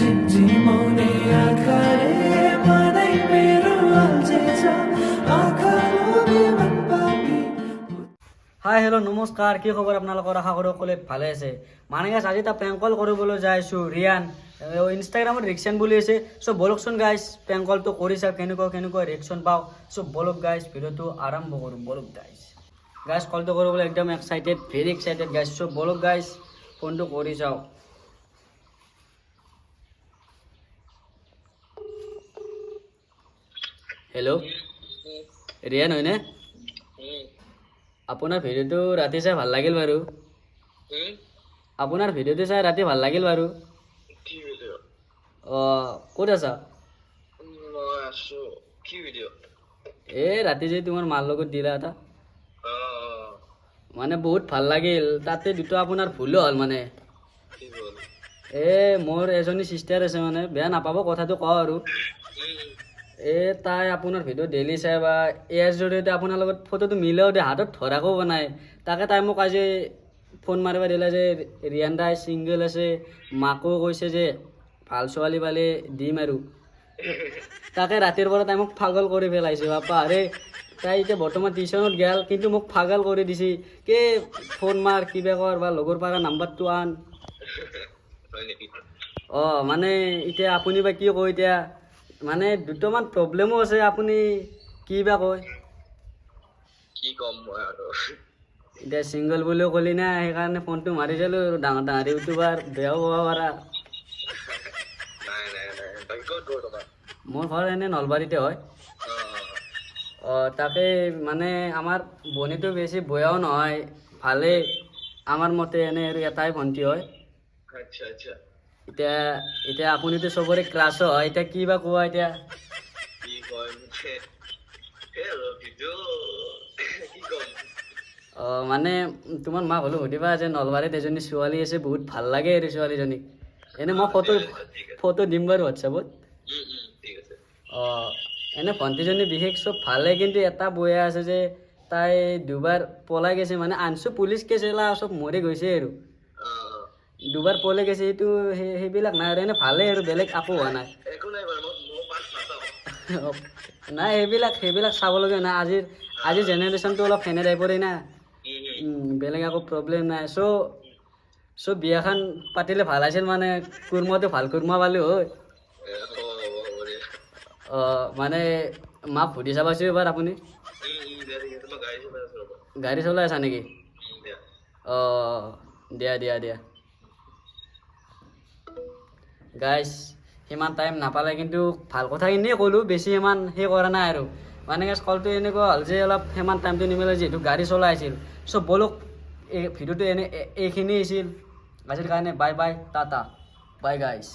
Hi hello' নমস্কাৰ, কি খবৰ আপোনালোকৰ? আশা কৰোঁ সকলোৱে ভালে আছে। মানে গাইছ আজি এটা প্ৰেংক কল কৰিবলৈ যাইছোঁ ৰিয়ান ইনষ্টাগ্ৰামত ৰিয়েকশ্যন বুলি আছে। চ' বলকচোন গাইছ প্ৰেংক কলটো কৰি চাওক কেনেকুৱা ৰিয়েকশ্যন পাওঁ। চ' বলক গাইছ ভিডিঅ'টো আৰম্ভ কৰোঁ। বলক গাইছ কলটো কৰিবলৈ একদম এক্সাইটেড, ভেৰি এক্সাইটেড গাইছ। চ' বলক গাইছ ফোনটো কৰি চাওঁ। হেল্ল' ৰিয়ান হয়নে? আপোনাৰ ভিডিঅ'টো ৰাতি চাই ভাল লাগিল বাৰু। আপোনাৰ ভিডিঅ'টো চাই ৰাতি ভাল লাগিল বাৰু। ক'ত আছা? ৰাতি যে তোমাৰ মাৰ লগত দিলা এটা, মানে বহুত ভাল লাগিল। তাতে দুটা আপোনাৰ ভুলো হ'ল মানে। মোৰ এজনী চিষ্টাৰ আছে, মানে বেয়া নাপাব কথাটো কওঁ আৰু। তাই আপোনাৰ ভিডিঅ' ডেইলি চাই বা ইয়াৰ জৰিয়তে আপোনাৰ লগত ফটোটো মিলাও দিয়ে, হাতত ধৰাকো বনায়। তাকে তাই মোক আজি ফোন মাৰিব দিলে যে ৰিয়ান দাই ছিংগল আছে, মাকো কৈছে যে ভাল ছোৱালী পালে দিম আৰু। তাকে ৰাতিৰ পৰা তাই মোক পাগল কৰি পেলাইছে বাপা। তাই এতিয়া বৰ্তমান টিউশ্যনত গ'ল, কিন্তু মোক পাগল কৰি দিছে। ফোন মাৰ, কিবা কৰ বা লগৰ পৰা নাম্বাৰটো আন। মানে এতিয়া আপুনি বা কি কয় এতিয়া, মানে দুটামান প্ৰব্লেমো আছে, আপুনি কি বা কয়? এতিয়া ছিংগল বুলিও ক'লি না, সেইকাৰণে ফোনটো মাৰি চালোঁ। ডাঙৰ ইউটিউবাৰ, বেয়াও পাব পাৰা। মোৰ ঘৰ এনে নলবাৰীতে হয়। তাকে মানে আমাৰ বনীটো বেছি বেয়াও নহয়, ভালেই আমাৰ মতে। এনে আৰু এটাই ভণ্টি হয়। এতিয়া আপুনিতো চবৰে ক্লাছো হয়, এতিয়া কি বা কোৱা এতিয়া? মানে তোমাৰ মাক হ'লেও সুধিবা যে নলবাৰীত এজনী ছোৱালী আছে, বহুত ভাল লাগে আৰু ছোৱালীজনীক। এনে মই ফটো দিম বাৰু হোৱাটছএপত। এনে ভণ্টিজনী বিশেষ চব ভালে, কিন্তু এটা বয়া আছে যে তাই দুবাৰ পলাই গৈছে। মানে আনছো পুলিচ কেছ এলা চব মৰি গৈছে আৰু। দুবাৰ পলাই গৈছে, সেইবিলাক নাই আৰু। এনে ভালেই আৰু, বেলেগ একো হোৱা নাই। নাই সেইবিলাক চাবলগীয়া নাই। আজিৰ জেনেৰেশ্যনটো অলপ ফেনে টাইপৰে না। বেলেগ একো প্ৰব্লেম নাই। চ' বিয়াখন পাতিলে ভাল আছিল, মানে কুৰ্মাটো ভাল কুৰ্মা পালো হয়। মানে মাক সুধি চাবাচোন এবাৰ আপুনি। গাড়ী চলাই আছা নেকি? দিয়া গাইছ, সিমান টাইম নাপালে, কিন্তু ভাল কথাখিনিয়ে ক'লোঁ, বেছি ইমান সেই কৰা নাই আৰু। মানে গাইছ কলটো এনেকুৱা হ'ল যে অলপ সিমান টাইমটো নিমিলে, যিহেতু গাড়ী চলাই আছিল। চ' বলক এই ভিডিঅ'টো এইখিনি আছিল আজিৰ কাৰণে। বাই টাটা বাই গাইছ।